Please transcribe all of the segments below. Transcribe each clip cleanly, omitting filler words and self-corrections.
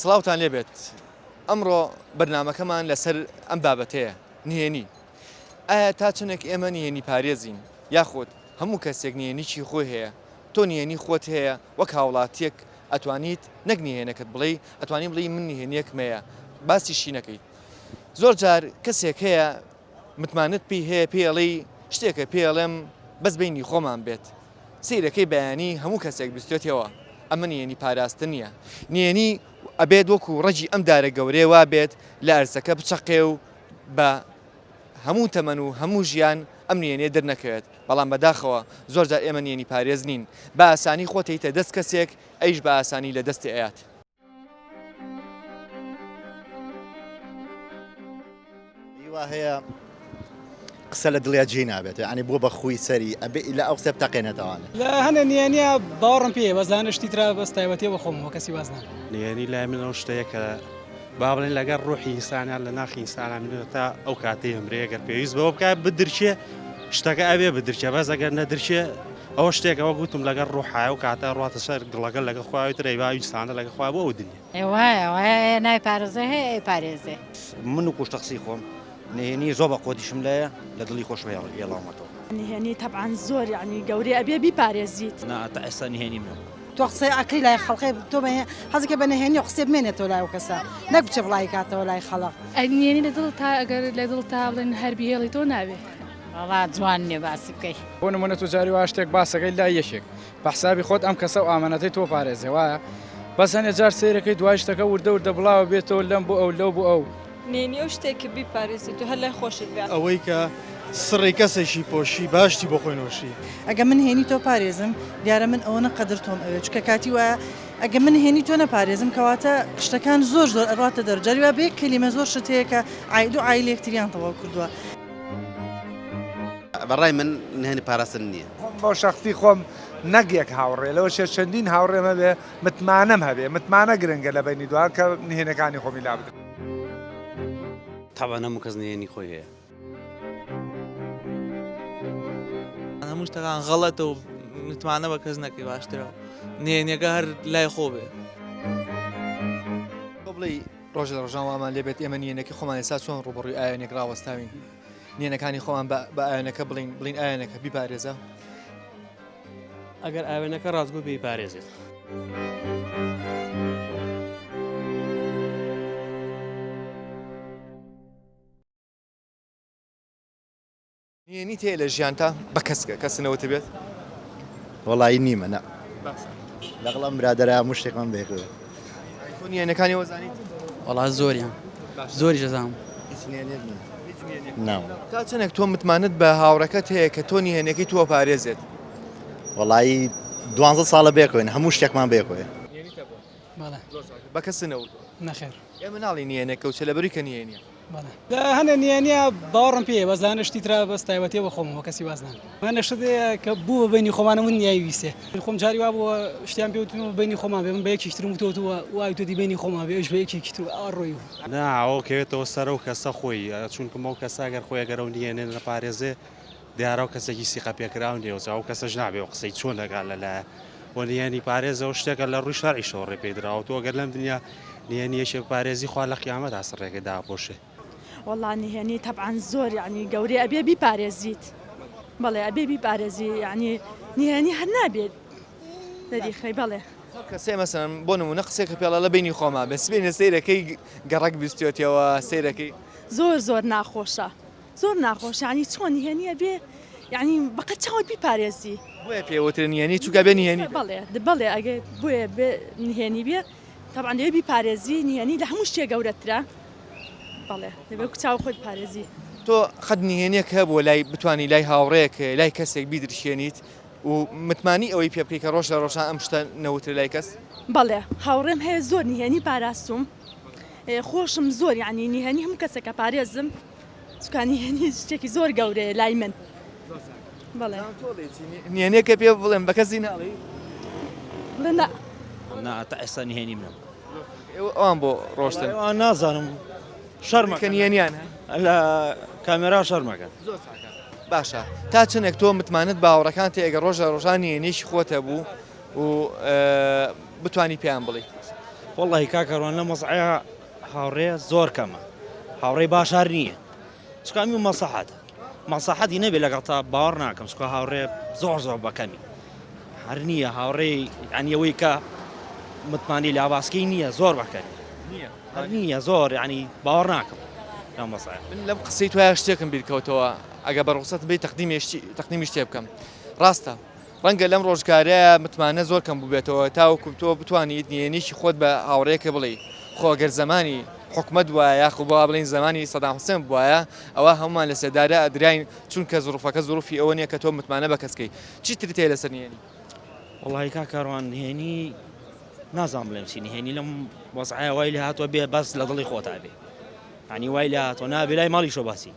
سڵاوتان لێبێت ئەمڕۆ بەرنامەکەمان لەسەر ئەم بابەتەیە نهێنی. ئایا تا چنێک ئێمە نهێنی پارێزین یاخود هەموو کەسێک نهێنیی خۆی هەیە، تۆ نهێنی خۆت هەیە وەک هاوڵاتیەک ئەتوانیت نەک نهێنەکەت بڵێ ئەتوانی بڵێ من نهێنیەکمەیە باسی شی نەکەیت. زۆر جار کەسێک هەیە متمانت پێی هەیە پێڵی شتێکە پێڵێم بەس بینی خۆمان بێت سیرەکەی بەیانی هەموو کەسێک بستێتەوە. ئەمە نهێنی پاراستن نییە. نهێنی ئەبێت وەکو ڕەجی ئەم دارە گەورەیە وا بێت لە ئەرزەکە بچەقێ و بە هەموو تەمەن و هەموو ژیان ئەم نهێنێ دەرنەکەوێت. بەڵام بەداخەوە زۆر جار ئێمە نهێنی پارێز نین، بە ئاسانی خۆتیتە دەست کەسێک ئەیش بە ئاسانی لە دەستی ئەیات. هەیە قسە لە دڵیا جێ نابێت، ینی بۆ بە خوی سەری ئەبێ لە ئەو قسە بتەقێنێتەوانێت. لە هەنە نهێنیە باوەڕم پێ بەزانە شتی ترا بەس تایبەتێ بە خۆمەوە کەسی وازنان. نهێنی لای من ئەو شتەیە کە با بڵێن لەگەڵ ڕوحی ئینسانیان لە ناخی ئینسانان منێت تا ئەو کاتەی ئەمرەیەگەر پێویست بەوە بکات بدرچێ شتەکە ئەبێ بدرچێ بەس ئەگەر نەدرچێ ئەوە شتێکەوە گوتم لەگەڵ ڕوحایە و کاتە ڕاتە سەر دڵەکە لەگە خواوی ترەی با ئینسانە لەگە خوا بۆ ئەو دنیا. وایە نای پارێزە هەیە پارێزێ. من و کوشتەقسی خۆم نهێنی زۆر بە قۆتیشم لایە لە دڵی خۆش ێڵامەتەوە. نهێنی طبعا زۆر یعنی گەورەی ئەبێ بیپارێزیت. تا ئێستا نهێنی منە. تۆ قسەی ئەکەی لای خەڵقی تۆ حەزەکە بە نهێنی و قسێ بمێنێتەوە لای کەسە نەک بچە بڵای کاتەوە لای خەڵق. نهێنی لە دڵ تا ئەگەر لە دڵ تا بڵێن هەربی هێڵی تۆ ناوێ. وڵا جوان نیە باسی بکەی. بۆ نمونە تو جاری وا شتێک باسەکەی لای یەشێک بە حسابی خۆت ئەم کەسە و ئامانەتەی تۆ پارێزێ وایە بەس هەنێ جار سیرەکەی دوای شتەکە وردە وردە بڵاوە بێتەوە لەم بۆ ئەو لەو بۆ ئەو. نهێنی ئەو شتێکی بیپارێزیت و هەر لای خۆشت بێت. ئەوەی کە سڕی کەسێکی پۆشی باشتی بۆ خۆی نوۆشی. ئەگە من هێنی تۆ پارێزم دیارە من ئەوە قەدر تۆم ئەوێ چکە کاتی وایە ئەگە من هێنی تۆ نەپارێزم کەواتە شتەکان زۆر ئەڕاتە دەرجاری وە بێ کەلیمە زۆر شتەیە کە عید و عایل یەکتریان تەواو کردووە. بەڕای من نهێنی پاراستن نییە. بۆ شەختی خۆم نەک یەک هاوڕێ لەوە چەندین هاوڕێمە بێ متمانەم هەبێ متمانە گرنگە لە بینی دوار کە نهێنەکانی خۆمی لا بدەم. تاوان هەموو کەس نهێنی خۆی هەیە. هەموو شتەکان غەڵەتە و متمانە بە کەس نەکەی باشترە نهێنیەکە هەر لای خۆ بێ. تۆ بڵێ ڕۆژ لە ڕۆژان وامان لێبێت ئێمە نهێنەکەی خۆمان ئێستا چۆن ڕوبڕووی ئاینێک ڕاوەستاوین نهێنەکانی خۆمان بە ئاینەکە بڵین ئاینەکە بیپارێزە. ئەگەر ئاوێنەکە ڕاستگۆ بێ پارێزێت. نهێنی تێ لە ژیان تا بە کەسنەوەتە بێت وەڵی نیمە نە لەگەڵم برادەرە هەموو شتێکمان بێکەوە. تۆ نهێنەکانی وەزانیت؟ وەڵا زۆریان زۆری جەزام. تا چەندێک تۆ متمانت بە هاوڕەکەت هەیە کە تۆ نهێنەکەی تۆ پارێزێت؟ وەڵی 12 ساڵە بێکۆین هەموو شتێکمان بێکۆیە. بە کەسنەوت نەخێر ئێمە ناڵی نهێنەکە و چەلەبەری کە نهێنیە. لە هەنە نهێنیە باوەڕم پێ بەزانە شتی ترا بەس تایبەتێ بە خۆمەوە کەسی وازنان. هەنە شتەیە کە بوو بە بینی خۆمانە من نیای ویسێ خۆم جاری وا بووە شتیان پێوتم بینی خۆمان بێ من بە یەکیشترم وتەوە وای تۆ دی بینی خۆمان بێ ئەوش بە یەکێکی تر ئەڕۆی ئەوە کەوێتەوە سەر و کەسە خۆی چونکە ئەو کەسە ئەگەر خۆی ئەگەر ئەو نهێنێ نەپارێزێ دیارە و کەسێکی سیقە پێکراون دێوە ئەو کەسەش نابێ و قسەی چۆن لەگەڵ لەلایە وە نهێنی پارێزەوە شتێکە لە ڕووی شەرعی شەوڕێ پێدراوە تۆ ئەگەر لەم دنیا نهێنیەشێک پارێزی خوا لە قیامەت ئاسڕێکە داپۆشێ. والله نهێنی طبعا زۆر یعنی گەورەی ئەبێ بیپارێزیت. بەڵێ ئەبێ بیپارێزی یعنی نهێنی هەر نابێت دەریخەی بەڵێ. کەسێ مەسەن بۆ نمونە قسێکە پێڵە لە بینی خۆما بە سبێنە سیرەکەی گەڕک بیستێتەوە سیرەکەی زۆر ناخۆشە زۆر ناخۆش ینی چۆن نهێنیە بێ یعنی بەقەت چاوت بیپارێزی. بۆیە پێوتر نهێنی چووکە بێ نهێنی بەڵێ ئەگەر بۆیە بێ نهێنی بێ طبعا دەبێ بیپارێزی نهێنی لە هەموو شتێک گەورەترە. بەڵێ دەبێت چاو خۆت پارێزی. تۆ خەد نهێنیەک هەیە بۆ لای بتانی لای هاوڕەیەک لای کەسێک بیدرشێنیت و متمانی ئەوەی پێ بکەی کە ڕۆژ لە ڕۆژان ئەم شتە نەوتر لای کەس؟ بەڵێ هاوڕێم هەیە زۆر نهێنی پاراستوم خۆشم زۆر یعنی نهێنی هەموو کەسێکە پارێزم چکە نهێنی شتێکی زۆر گەورەیە لای من. بەڵێ نهێنیەکە پێ بڵێم بە کەسی ناڵی بڵێ تا ئێستا نهێنی منە. ئەوان بۆ ڕۆشتن نازانم شەرمەکە نهێنیان لە کامێرا شەرمەکە. باشە تا چنێک تۆ متمانت باوەڕەکان تێ ئەگە ڕۆژە ڕۆژان نهێنیشی خۆتە بوو و بتانی پێیان بڵێ. وڵی کاکەڕوان لە مەسعەیە هاوڕێ زۆر کەمە هاوڕێی باشار نییە چکامی و مەسەحەتە مەسەحەتی نەبێ لەگەڵ تا باوەڕ ناکەم چکە هاوڕێ زۆر بەکەمی هەر نییە هاوڕێی ئەنیەوەی کە متمانی لاواسکەی نییە زۆر بەکەمی هەر نییە زۆر ینی باوەڕ ناکەم لەم مەسعەیە من لەم قسەی توای شتێکم بیرکەوتەوە ئەگە بەڕوخسەت بێت تەقدیمی شتێ بکەم ڕاستە ڕەنگە لەم ڕۆژگارەیە متمانە زۆر کەم بووبێتەوە تاوەکو تۆ بتوانیت نهێنیشی خۆت بە هاوڕێیەکە بڵێ خۆ گەر زمانی حکومت وایە یاخو بۆ بڵین زمانی سەدام حوسێن بووایە ئەوە هەمومان لە سێدارە ئەدراین چونکە زروفەکە زروفی ئەوە نییە کە تۆ متمانە بە کەسکەی چی تری تێ لەسەر نهێنی وڵی کاکەڕوان نهێنی نازانم بڵێم چی نهێنی لەم وەسعەیە وای لێ هاتووە بێ بەس لە دڵی خۆتا بێ ینی وای لێ هاتووە نابێ لای ماڵی شۆ باسی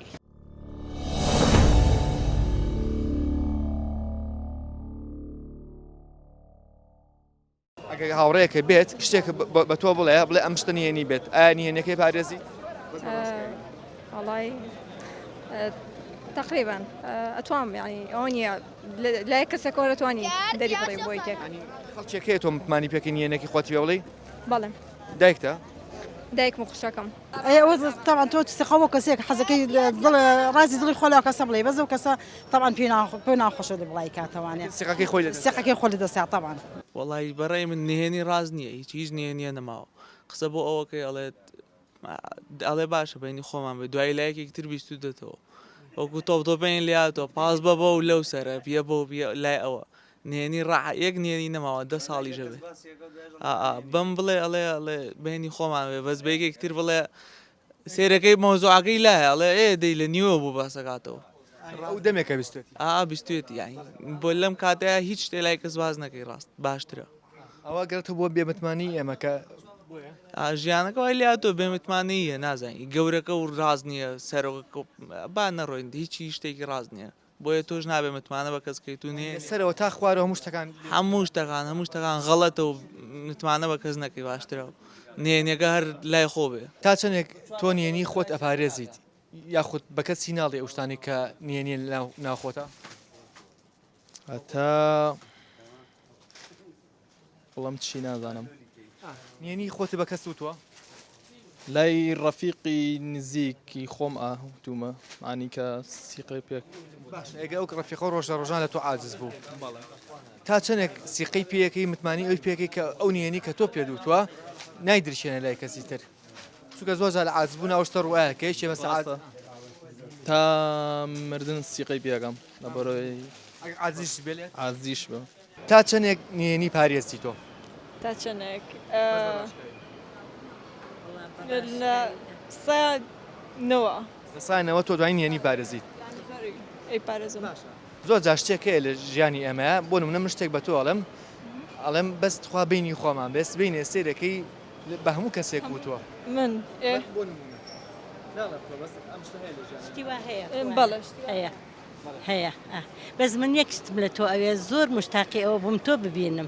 ئەگە هاوڕەیەکە بێت شتێک بە تۆ بڵێ ئەم شتە نهێنی بێت ئایا نهێنەکەی پارێزی والله تقريبا اتوام يعني اونيا لا كسكور اتواني دري بري بويتك خەڵکێکەیە تۆ متمانی پێکەی نهێنێکی خۆتی پێ بڵێ بەڵێ دایکتە دایک مخشەکەم طبعا تۆ تستخەوە کەسێک حەزەکەی ڕازی دڵی خۆلا کەسە بڵێ بەزە و کەسە طبعا پێ ناخۆشە لە بڵای کاتەوانێت سێقەکەی خۆی دەسا طبعا وڵی بەڕێی من نهێنی ڕاز نییە هیچ نهێنیە نەماوە قسە بۆ ئەوەکەی ئەڵێ باشە بینی خۆمان بێ دوای لایەکێک تر بیست و دێتەوە وەکو تۆپتۆپین لاتەوە پاس بە و لەو سەرە پێ بۆ لای ئەوە نهێنی یەک نهێنی نەماوە 10 ساڵی ژەبێ بەم بڵێ ئەڵێ بینی خۆمان بێ بەس بێکێک تر بڵێ سێرەکەی مۆزوعەکەی لایە ئەڵێ دەی لە نیوە بوو باسەکاتەوە ئەو دەمێکە بیستێت یانی بۆ لەم کاتەیە هیچ شتێ لای کەس باز نەکەی ڕاست باشترە ئەوە گەرتە بۆ بێمتمانی ئێمەکە ژیانەکە وای لاتۆ بێمتمانیە نازانی گەورەکە و ڕاز نییە سەرۆکە با نەڕۆین هیچی شتێکی ڕاز نییە بۆیە تۆش نابێ متمانە بە کەسکەی تو نیە سەرەوە تا خوارە هەموو شتەکان غەڵەتە و متمانە بە کەس نەکەی باشترە نهێنیەکە هەر لای خۆ بێ تا چەندێک تۆ نهێنی خۆت ئەپارێزیت یاخود بە کەسی ناڵێ ئەو شتانی کە نهێنی ناوخۆتە هەتا بەڵام چی نازانم نهێنی خۆتی بە کەس وتووە لای ڕەفیقی نزیکی خۆم ئاهوتومە معنی کە سیقی پێک ئەگە ئەو ڕەفیقە ڕۆژە لە تۆ عاجز بوو تا چەندێک سیقی پێیەکەی متمانی ئەوی پێکەی کە ئەو نهێنی کە تۆ پێدوتوە نایدرشێنە لای کەسی تر چونکە زۆر لە عاجزبوون ئەوشتە ڕوایە کە هیچ مەسە تا مردن سیقی پێەکەم لە بەرەوەی عازیش بە تا چەندێک نهێنی پارێزی تۆ تا چەندێک ساینەوە تۆ دوای نهێنی پارێزیت زۆر جا شتێکەیە لە ژیانی ئەمەیە بۆ نمونە من شتێک بە تۆ ئەڵێم بەست خوا بینی خۆمان بەست بینێ سێرەکەی بە هەموو کەسێک وتووە من هەیە بەس من یەکشتم لە تۆ ئەوێ زۆر مشتاقی ئەوە بووم تۆ ببینم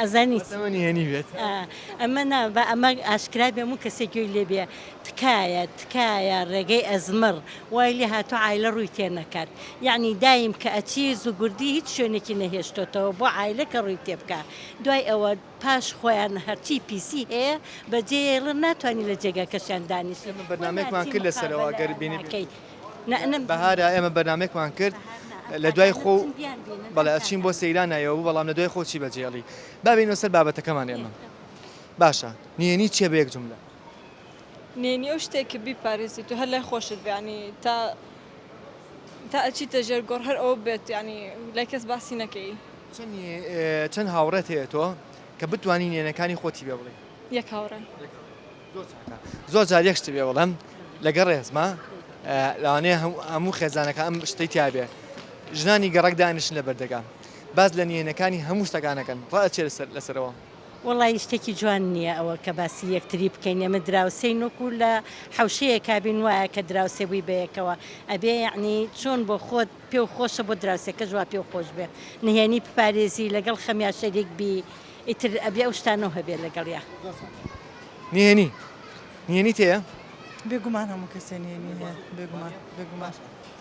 ئەزانیت نهێنی بێت ئەمە ئاشکرا بێ و کەسێکی لێبێ تکایە ڕێگەی ئەزمر وای لێ هاتوو عایلە ڕووی تێ نەکات یعنی دایم کە ئەچی زوگوردی هیچ شوێنێکی نەهێشتۆتەوە بۆ عایلە کە ڕووی تێ بکە دوای ئەوە پاش خۆیان هەرچی پیسی هەیە بەجێڵە ناتوانانی لە جێگاکەشیان دانیشت بەرنامێکمان کرد لەسەرەوە گەر بینی بەهارە ئێمە بەرنامێکمان کرد لە دوای خۆ بەڵێ ئەچین بۆ سەیران نایەوە بەڵام لە دوای خۆچی بەجێڵی بابینەوە سەر بابەتەکەمان ئێمە باشە نهێنی چیە بە یەک جملە نهێنی ئەو شتێکی بیپارێزیت و هەر لای خۆشت بیانی تا ئەچیتە ژێرگۆڕ هەر ئەوە بێت ینی لای کەس باسی نەکەی چەند هاوڕێت هەیە تۆ کە بتوانی نهێنەکانی خۆتی بێ بڵێ یەک هاوڕێ زۆر جار یەک شت بێ بەڵام لەگەڵ ڕێزمە لەوانەیە هەموو خێزانەکە ئەم شتەی تیاابێ ژنانی گەڕک دانیشن لە بەردەگان باز لە نهێنەکانی هەموو شتەکانەکەن ڕاچێ لەسەرەوە وڵی شتێکی جوان نییە ئەوە کە باسی یەکتری بکەین ئێمە دراوسەی نوکو لە حوشەیە کابین وایە کە دراوسێ بووی بەیەکەوە ئەبێ یعنی چۆن بۆ خۆت پێ و خۆشە بۆ دراوسەکە جووا پێ و خۆش بێ نهێنی بپارێزی لەگەڵ خەمیا شەریک بی ئیتر ئەبێ ئەو شتانەوە هەبێت لەگەڵیا نهێنی تەیە بێگومان هەموو کەسێ نهێنی هەیە بێگومان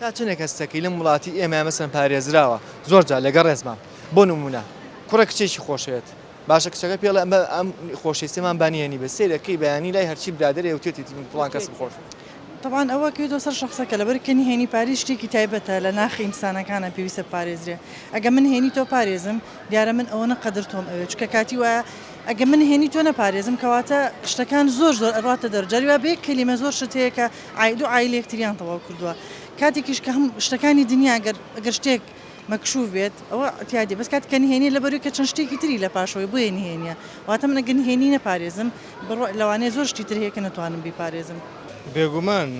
تا چنێک کەسەکەی لەم وڵاتی ئێمە مەسەن پارێزراوە زۆر جار لەگەڵ ڕێزمان بۆ نمونە کوڕە کچێکی خۆشێت باشە کچەکە پێڵێ ئەم خۆشەویستیمان بانیێنی بە سێرەکەی بەیانی لای هەرچی برادەرێ وتێتی پڵان کەس بخۆش. طبعاً ئەوە کردو سەر شخصەکە لەبەر کەنی هێنی پاری شتێکی تایبەتە لە ناخی ئینسانەکانە پێویستە پارێزرێ. ئەگە من هێنی تۆ پارێزم دیارە من ئەوە قەدر تۆم ئەوێ چکە کاتی وایە ئەگە من هێنی تۆ نەپارێزم کەواتە شتەکان زۆر ئەڕاتە دەرجاریوە بێ کەلیمە زۆر شتەیە کە عیل و عیل یەکتریان تەواو کردووە. کاتێکیش کە هەم شتەکانی دنیا ئەگەر شتێک مەکشوف بێت ئەوە ئەتیادی بەس کات کە نهێنی لەبەروی کە چەند شتێکی تری لە پاشەوەی بۆیە نهێنیە واتە من ئەگەر نهێنی نەپارێزم لەوانەیە زۆر شتی تر هەیە کە نەتوانم بیپارێزم. بێگومان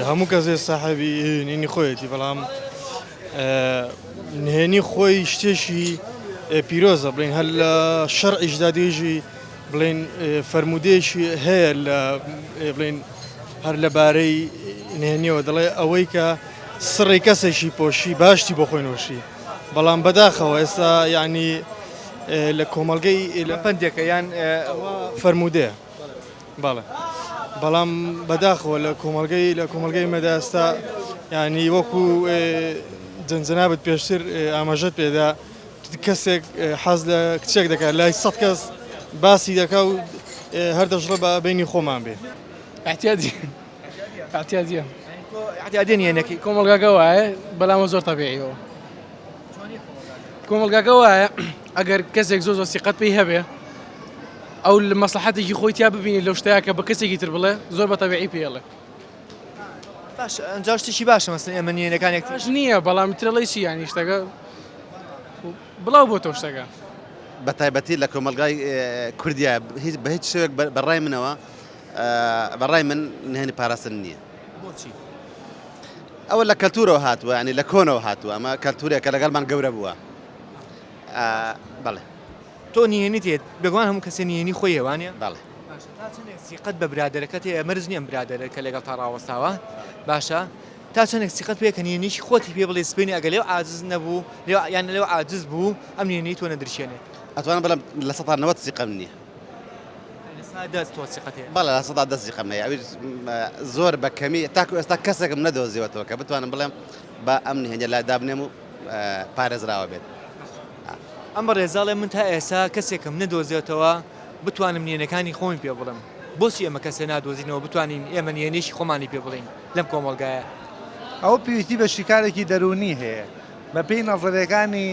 هەموو کەسێ ساحەبی نهێنی خۆیەتی بەڵام نهێنی خۆی شتێکی پیرۆزە بڵین هەر لە شەرعیشدا دێژی بڵین فەرمودەیەکی هەیە لە بڵین هەر لەبارەی نهێنیەوە دەڵێ ئەوەی کە سڕی کەسێکی پۆشی باشتی بۆ خۆی نوۆشی بەڵام بەداخەوە ئێستا یعنی لە کۆمەلگەی لە پندێکە یان فەرمودەیە باڵێ بەڵام بەداخەوە لە کۆمەلگەی مەداستا ینی وەکو جەنجەنابەت پێشتر ئاماژەت پێدا کەسێک حەز لە کچێک دەکات لای 100 کەس باسی دەکا و هەر دەژڵە بە بینی خۆمان بێ احتیاجیە احتیاجی نهێنەکەی کۆمەلگاکە وایە بەڵامە زۆر تەبیعیەوە کۆمەلگاکە وایە ئەگەر کەسێک زۆر سیقەت پێی هەبێ ئەو لە مەسلحەتێکی خۆی تیا ببینی لەو شتەیە کە بە کەسێکی تر بڵێ زۆر بە تەبیعی پێڵێ باش ئەنجا شتێکی باشە مەسەڵەن ئێمە نهێنەکانێک باش نییە بەڵام ترەڵی چی ینی شتەکە بڵاو بۆ تۆ شتەکە بە تایبەتی لە کۆمەلگای کوردیا بە هیچ شوێک بەڕای منەوە بەڕای من نهێنی پاراستن نییە. بۆچی؟ ئەوە لە کەلتورەوە هاتووە ینی لە کۆنەوە هاتووە ئەمە کەلتورێکە لەگەڵمان گەورە بووە. بەڵێ تۆ نهێنی تێت بێگومان هەموو کەسێ نهێنی خۆی هێوانە؟ بەڵێ. تا چەندێک سیقەت بە برادەرەکەت هەیە مەرج نییە برادەرە کە لەگەڵ تا ڕاوەستاوە باشە تا چەندێک سیقەت پێ کە نهێنیشی خۆتی پێ بڵێ سبینی ئەگە لێو عاجز نەبوو یان لێو عاجز بوو ئەم نهێنی تۆ نەدرشێنێت. ئەتوانم بڵێم لە 190 سیقەم نییە. دەست تۆ سیقەت هەیە؟ بەڵێ لە 100 دەست سیقەم هەیە ئەوی زۆر بە کەمی تاکو ئێستا کەسێکم نەدۆزیوەتەوە کە بتوانم بڵێم بە ئەم نهێنیە لای دابنێم و پارێزراوە بێت. ئەم بە ڕێزاڵێ من تا ئێستا کەسێکم نەدۆزیێتەوە بتوانم نهێنەکانی خۆم پێ بڵم بۆچی ئێمە کەسێ نادۆزینەوە بتوانین ئێمە نهێنیشی خۆمانی پێ بڵین لەم کۆمەلگایە. ئەو پێویستی بە شیکارێکی دەرونی هەیە بە پێی نەظرەکانی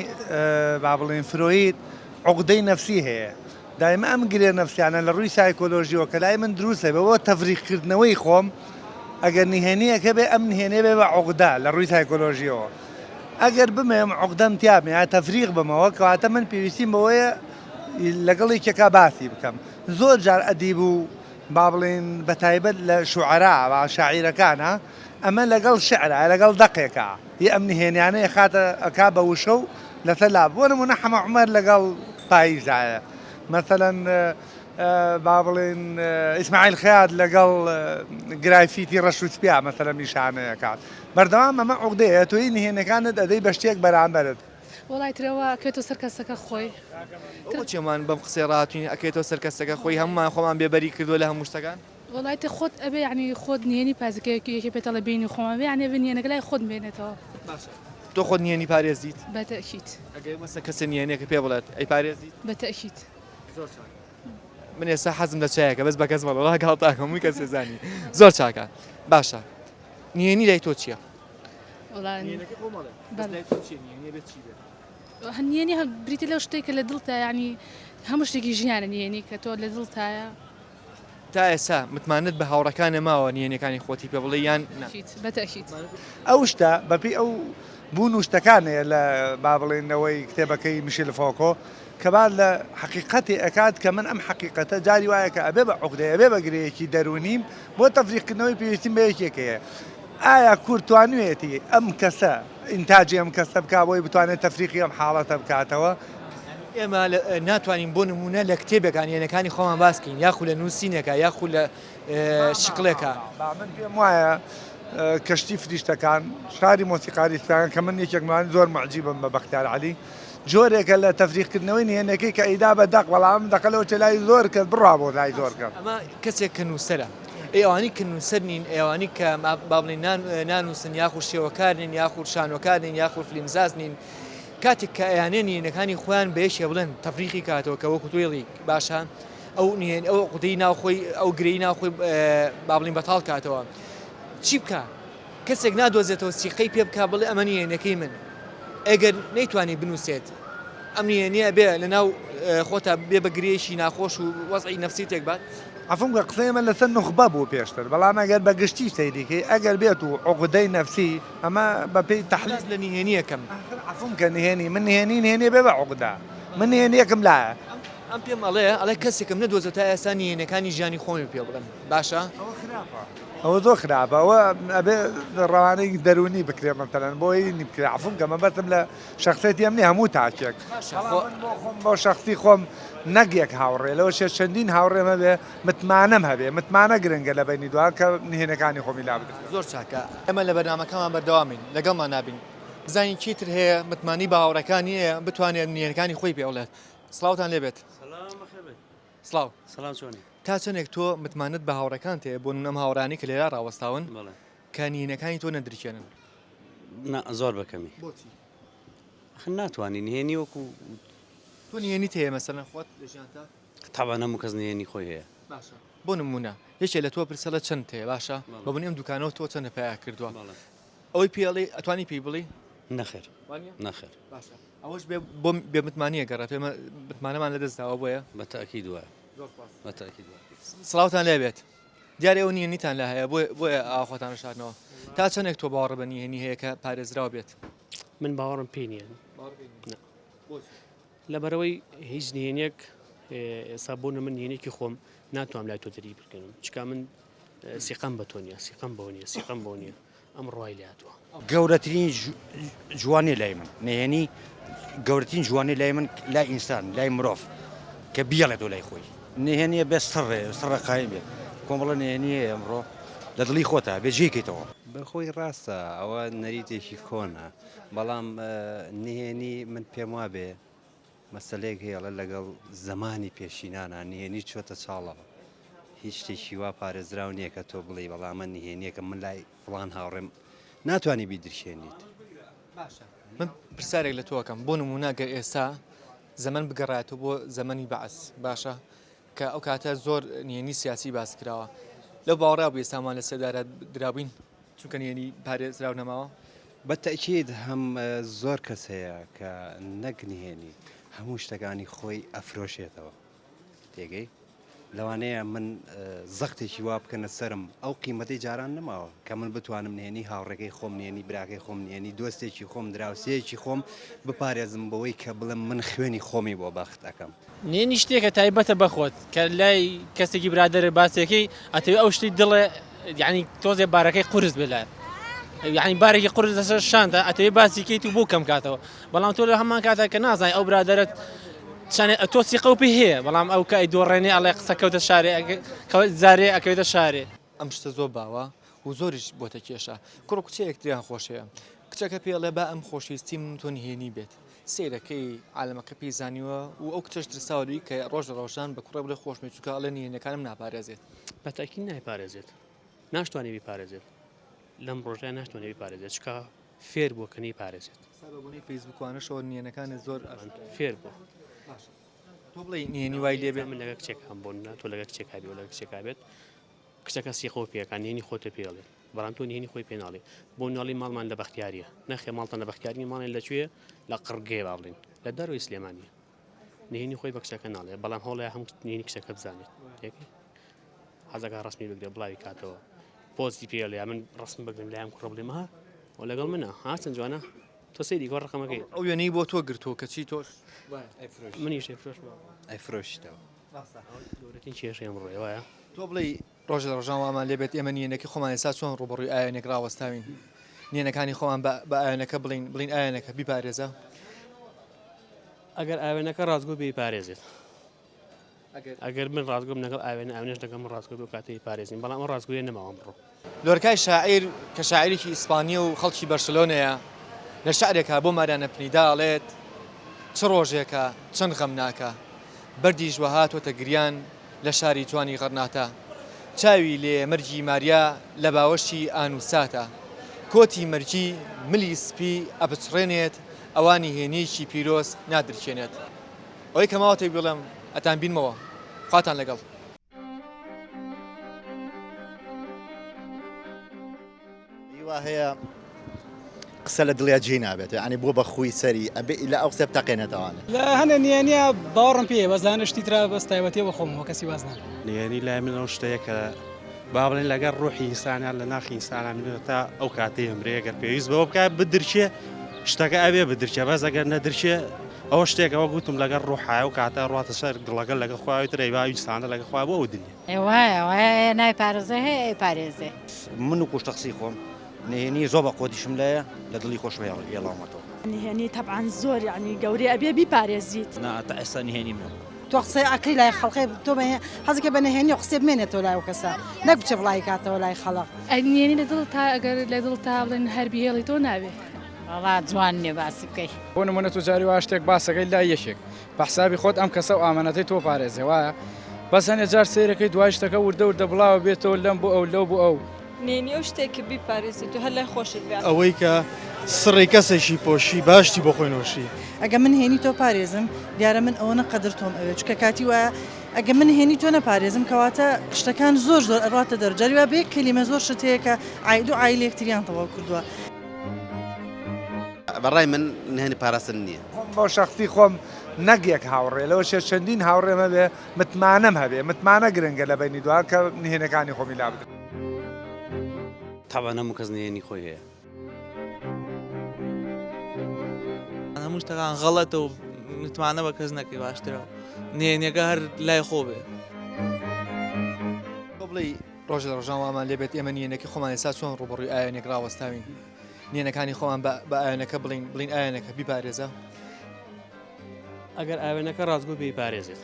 با بڵێن فرۆید عقدەی نەفسی هەیە دایمە ئەم گرێ نەفسیانە لە ڕووی سایکۆلۆژیەوە کە لای من دروستە بەوە تەفریقکردنەوەی خۆم ئەگەر نهێنیەکە بێ ئەم نهێنێ بێ بە عقدا لە ڕووی سایکۆلۆژیەوە ئەگەر بمێم عقدەم تیابێ یا تەفریق بمەوە کەواتە من پێویستیم بەوەیە لەگەڵی کێکا باسی بکەم. زۆر جار ئەدیب و با بڵێن بە تایبەت لە شوعرا و شاعیرەکانە ئەمە لەگەڵ شعرە لەگەڵ دەقێکە هی ئەم نهێنیانەیە خاتە ئەکا بە وشە و لەسەر لاب بۆ نمونە حەمە عومەر لەگەڵ پاییزایە مثلا با بڵێن ئیسماعیل خەیات لەگەڵ گرایفیتی ڕەشوچپیا مەسەلەن نیشانەیەکات بەردەوام ئەمە عقدەیە تۆی نهێنەکانت ئەدەی بە شتێک بەرامبەرت. وڵای ترەوە ئەکەوێتە سەر کەسەکە خۆی بۆچێمان بەم قسەی ڕاتوین ئەکەێتەوە سەر کەسەکە خۆی هەمومان خۆمان بێبەری کردووە لە هەموو شتەکان. وڵای تە خۆت ئەبێ ینی خۆت نهێنی پازەکەیەکی یەکێ پێێتە لە بینی خۆمان بێ یانێ نهێنەکە لای خۆت بێنێتەوە. تۆ خۆت نهێنی پارێزیت؟ بەتەئکید. ئەگەر مەسە کەسە نهێنێکە پێ بڵێت ئەی پارێزیت؟ بەتەئکید. زۆر من ئێستا حەزم لە چایەکە بەس بە کەس بەڵڵا گاڵتاکە هەمووی کەس زانی زۆر چاکە باشە نهێنی لای تۆ چییە؟ هەنیێنی بریتە لەو شتێکە لە دڵتە ینی هەموو شتێکی ژیانە نهێنی کە تۆ لە دڵتایە. تا ئێستا متمانت بە هاوڕەکانە ماوە نهێنەکانی خۆتی پێ بڵێ یان بەتەئکید. ئەو شتە بەپی ئەو بوون و شتەکانەیە لە با بڵێنەوەی کتێبەکەی میشێل فۆکۆ کە بعد لە حقیقەتی ئەکات کە من ئەم حقیقەتە جاری وایە کە ئەبێ بە عقدەیە ئەبێ بە گرەیەکی دەرونیم بۆ تەفریقکردنەوەی پێویستیم بە یەکێکەیە. ئایا کورد توانوێتی ئەم کەسە ئینتاجی ئەم کەسە بکا بۆی بتوانێت تەفریقی ئەم حاڵەتە بکاتەوە؟ ئێمە ناتوانین بۆ نمونە لە کتێبەکان یێنەکانی خۆمان باسکەین یاخو لە نووسینێکە یاخو لە شقلێکە. من پێم وایە کەشتی فریشتەکان شاری مۆسیقاریستان کە من یەکێکمان زۆر معجیبم بە بەختیار عەلی جۆرێکە لە تەفریقکردنەوەی نهێنەکەی کە ئەیدا بە دەق بەڵام دەقەلەوە چ لای زۆر کرد بڕا بۆ لای زۆر کرد. ئەمە کەسێک کە نووسەرە ئێوانی کە نووسەر نین ئێوانی کە با بڵێن نانووسن یاخو شێوەکار نین یاخو شانۆکار نین یاخو فلیمزاز نین کاتێک کە ئەیانێ نهێنەکانی خۆیان بەیەشێ بڵێن تەفریقی کاتەوە کە وەکو توێڵی باشە ئەو نهێن ئەو قوتەی ناوخۆی ئەو گرەی ناوخۆی با بڵین بەتاڵ کاتەوە چی بکە کەسێک نادۆزێتەوە سیقەی پێ بکە بڵێ ئەمە نهێنەکەی من ئەگەر نەیتوانی بنووسێت ئەم نهێنیە بێ لەناو خۆتە بێ بە گرێشی ناخۆش و وەزعی نەفسی تێک بات عفوم کە قسەیمە لەسەر نخبە بوو پێشتر بەڵام ئەگەر بە گشتی سەیریکەی ئەگەر بێت و عقدەی نەفسی ئەمە بەپێی تەحلیل لە نهێنیەکەم عفوم کە نهێنی من نهێنێ بێ بە عقدا من نهێنیەکەم لایە ئەم پێم ئەڵێ کەسێکم نەدۆزێت تا ئێستا نهێنەکانی ژیانی خۆمی پێ بڵێم باشە ئەوە زۆر خراپە ئەوە ئەبێ ڕەوانەی دەرونی بکرێ مەتەلەن بۆی نی عفوم کە مەبەتم لە شخصێتی ئەم نیە هەموو تاکێک بۆ شخصی خۆم نەگێک هاوڕێ لەوە چەندین هاوڕێمە بێ متمانەم هەبێ متمانە گرنگە لە بینی دووان کە نهێنەکانی خۆمی لا بدرێت زۆر چاکە ئەمە لە بەرنامەکەمان بەردەوامین لەگەڵمان نابین بزانین چیتر هەیە متمانی بە هاوڕەکانی هەیە بتوانێت نهێنەکانی خۆی پێ بڵێت سڵاوتان لێبێت سڵاو سلام چۆنی تا چۆنێک تۆ متمانت بە هاوڕەکان تێ بۆ ئەم هاوڕانی کە لێرا ڕاوەستاون کە نهێنەکانی تۆ نەدرکێنن زۆر بەکەمی ناتوانین نهێنی وەکو تۆ نهێنیت هەیە مەسەلەن خۆت لە ژیانتا تاوان هەموو کەس نهێنی خۆی هەیە باشە بۆ نمونە یەکێ لە تۆ پرسە لە چەند هەیە باشە بە بنی ئەم دوکانەوە تۆ چەندە پیا کردووە ئەوەی پێڵێ ئەتوانی پێی بڵی نەخێر نەخێر باشە ئەوەش بۆ بێ متمانیە گەڕێت پێمە متمانەمان لەدەستداوە بۆیە بەتاکی دوایە بەتاکی دوایە سڵاوتان لێبێت دیارە ئەو نهێنیتان لە هەیە بۆیە ئاخۆتان شاردنەوە تا چەندێک تۆ باوەڕ بە نهێنی هەیە کە پارێزراوە بێت من باوەڕم پێ نییە لەبەرەوەی هیچ نهێنێک ئێستا بۆ من نهێنێکی خۆم ناتوانم لای تۆ دەری بکەم چکا من سیقەم بە تۆ نییە سیقەم بۆ نییە سیقەم بۆ نییە ئەم ڕوای لاتوە گەورەترین جوانی لای من نهێنی گەورەترین جوانی لای من لای ئینسان لای مرۆڤ کە بیاڵێت و لای خۆی نهێنیە بێ سڕە قایم بێت کۆمەڵە نهێنیە ئەمڕۆ لە دڵی خۆتە بێجێکیتەوە بەخۆی ڕاستە ئەوە نەریتێکی کۆنە بەڵام نهێنی من پێم وابێ مەسلەیەک هەیە لەگەڵ زمانی پێشینانە نهێنی چۆتە چاڵەوە هیچ شتێکی وا پارێزراو نییە کە تۆ بڵێ بەڵامە نهێنیەکە من لای فڵان هاوڕێم ناتوانانی بیدرشێنیت باشە من پرسیارێک لە تۆکەم بۆ نمونە گەر ئێستا زەمن بگەڕایەتەوە بۆ زەمەنی بەعس باشە کە ئەو کاتە زۆر نهێنی سیاسی باس کراوە لەو باوەڕا بوو ئێستامان لە سەردارە درابووین چونکە نهێنی پارێزراو نەماوە بەتەکید هەم زۆر کەس هەیە کە نەک نهێنی هەموو شتەکانی خۆی ئەفرۆشێتەوە تێگەی لەوانەیە من زەختێکی وا بکەنە سرم ئەو قیمەتی جاران نەماوە کە من بتوانم نهێنی هاوڕێکەی خۆم نهێنی براکەی خۆم نهێنی دۆستێکی خۆم دراوسەیەکی خۆم بپارێزم بەوەی کە بڵم من خوێنی خۆمی بۆ بەخت دەکەم نهێنی شتێکە تایبەتە بەخۆت کە لای کەسێکی برادەرە باسێکی ئەتەوێت ئەو شتی دڵێ یعنی تۆزێ بارەکەی قورس بلات یعنی بارێکی قورس دەسەر شانتە ئەتەوێت باسیکەیت و بۆ کەم کاتەوە بەڵام تۆ لە هەمان کاتە کە نازانای ئەو برادەرت تۆ سیقە و پێ هەیە بەڵام ئەو کە ئەیدۆڕێنێ ئەڵێ قسە کەوتە شارێ زارێ ئەکەوێتە شارێ ئەم شتە زۆر باوە و زۆریش بۆتە کێشە کوڕ و کچە یەکتریان خۆشەیە کچەکە پێڵێ با ئەم خۆشویستی من تۆ نهێنی بێت سیرەکەی عالەمەکە پێی زانیوە و ئەو کچەش درساوی کە ڕۆژ ڕۆژان بە کوڕە بڵێ خۆشمێ چووکە ئەڵێ نهێنەکانم ناپارێزێت بەتاکی نایپارێزێت ناشتوانێ بیپارێزێت لەم ڕۆژای ناشتوانێ بیپارێزێت چکە فێر بووە کە نەیپارێزێت بەبوونی فەیسبووکوانەشەوە نهێنەکانت زۆر فێر بوو تۆ بڵێ نهێنی وای لێبێ من لەگە کچێکم بۆ تۆ لەگە کچێکا بێ لەگە کچێکا بێت کچەکە سیقەوە پێەکان نهێنی خۆتە پێڵێ بەڵام تۆ نهێنی خۆی پێناڵێ بۆ ناڵی ماڵمان لە بەختیاریە نەخێ ماڵتان لە بەختیاری ماڵێن لەکوێ لە قڕگێ باڵین لە دەروی سلێمانیە نهێنی خۆی بە کچەکە ناڵێ بەڵام هەوڵەیە هەموو نهێنی کچەکە بزانێت حەزەکە ڕسمی بگرێ بڵاوی کاتەوە پۆستی پێڵێ من ڕسم بگرم لایەم کوڕە بڵێم ها و لەگەڵ منە ها چەند جوانە تۆ سەیری گۆڕ ڕقەمەکەی ئەو وێنەی بۆ تۆ گرتووە کەچی تۆش منیش ئەیفرۆش ئەیفرۆشتەوە گەورەترین کێشەی ئەمڕۆیە وایە تۆ بڵێ ڕۆژ لە ڕۆژان وامان لێبێت ئێمە نهێنەکەی خۆمان ئێستا چۆن ڕوبەڕووی ئاوێنێک ڕاوەستاوین نهێنەکانی خۆمان بە ئاوێنەکە بڵین ئاوێنەکە بیپارێزە ئەگەر ئاوێنەکە ڕازگۆ بیپارێزێت ئەگەر من ڕازگۆم لەگەڵ ئاوێنش دەگەم ڕازگۆ و کاتەی پارێزین بەڵام ڕازگویە نەماوە ئەمڕۆ لۆرکای شاعیر کە شاعیرێکی ئیسپانیە و خەڵکی بەرشلۆنەیە لە شعرێکە بۆ مارانە پنیدا ئەڵێت چ ڕۆژێکە چەند غەمناکە بەردی ژوە هاتوۆتە گریان لە شاری جوانی غەرناتە چاوی لێ مەرجی ماریا لە باوەشی ئانوساتە کۆتی مەرجی ملی سپی ئەبچڕێنێت ئەوانی هێنیشی پیرۆز نادرچێنێت ئەوەی کەماوەتێک بڵێم ئەتان بینمەوە خواتان لەگەڵ هیوا هەیە قسە لە دڵیا جێ نابێت ینی بۆ بە خوی سەری ئەبێ لە ئەو قسە بتەقێنێتەوانێت لە هەنە نییە باوەڕم پێ بەزانە شتی ترا بەس تایبەتیەوە خۆمەوە کەسی وازنان نێنی لای من ئەو شتەیە کە با بڵێن لەگەر ڕۆحی ئینسانیان لە ناخی ئینسانان تا ئەو کاتەی ئەمرێگەر پێویست بەوە بکە بدرچێ شتەکە ئەبێ بدرچێ بەس ئەگەر نەدرچێ ئەوە شتێکەوە گوتم لەگەر ڕۆحای و کاتە ڕاتە سەر گڵەکە لەگە خواوی ترەیبا ئینسانە لەگە خوا بۆ ئەو دنیا وایە نایپارێزە هەیە ئەیپارێزێ من و کوشتە قسەی خۆم نهێنی زۆر بە قۆتیشم لایە لە دڵی خۆش هێڵاومەتەوە نهێنی طبعاً زۆر یعنی گەورەی ئەبێ بیپارێزیت تا ئێستا نهێنی من تۆ قسەی ئاکری لای خەڵقی تۆ حەزەکە بە نهێنی و قسێ بمێنێتەوە لای و کەسە نەک بچێ بڵای کاتەوە لای خەڵق نهێنی لە دڵ تا ئەگەر لە دڵ تا بڵێن هەربی هێڵی تۆ ناوێ وڵا جوان نیە باسی بکەی بۆ نمونە تو جاری وا شتێک باسەکەی لای یەکێک بە حسابی خۆت ئەم کەسە و ئامانەتەی تۆ پارێزێ وایە بەس هەنێ جار سیرەکەی دوای شتەکە وردە وردە بڵاوە بێتەوە لەم بۆ ئەو لەو بۆ ئەو نێنی ئەو شتێکی بیپارێزیت و هەر لای خۆشت بێت ئەوەی کە سڕی کەسێکی پۆشی باشتی بۆ خۆی نۆشی ئەگە من هێنی تۆ پارێزم دیارە من ئەوە قەدر تۆم ئەوێ چکە کاتی وایە ئەگە من هێنی تۆ نەپارێزم کەواتە شتەکان زۆر زۆر ئەڕاتە دەرجاریوە بێ کەلیمە زۆر شتەیە کە عید و عیل یەکتریان تەواو کردووە بەڕای من نهێنی پاراستن نییە بۆ شخصی خۆم نەگێک هاوڕێ لەوە شێ چەندین هاوڕێمە بێ متمانەم هەبێ متمانە گرنگە لە بینی دوار کە نهێنەکانی خۆمی لا بدەم طبعا هەموو کەس نهێنی خۆی هەیە هەموو شتەکان غەڵەتە و متمانە بە کەس نەکەی باشترە نهێنیەکە هەر لای خۆ بێ بڵی ڕۆژ لە ڕۆژان وامان لێبێت ئێمە نیەنەکە خۆمان ئێستا چۆن ڕوبڕووی ئاوێنێک ڕاوەستاوین نیەنەکانی خۆمان بە ئاوێنەکە بڵین ئاوێنەکە بیپارێزە ئەگەر ئاوێنەکە ڕازگۆ بێ پارێزێت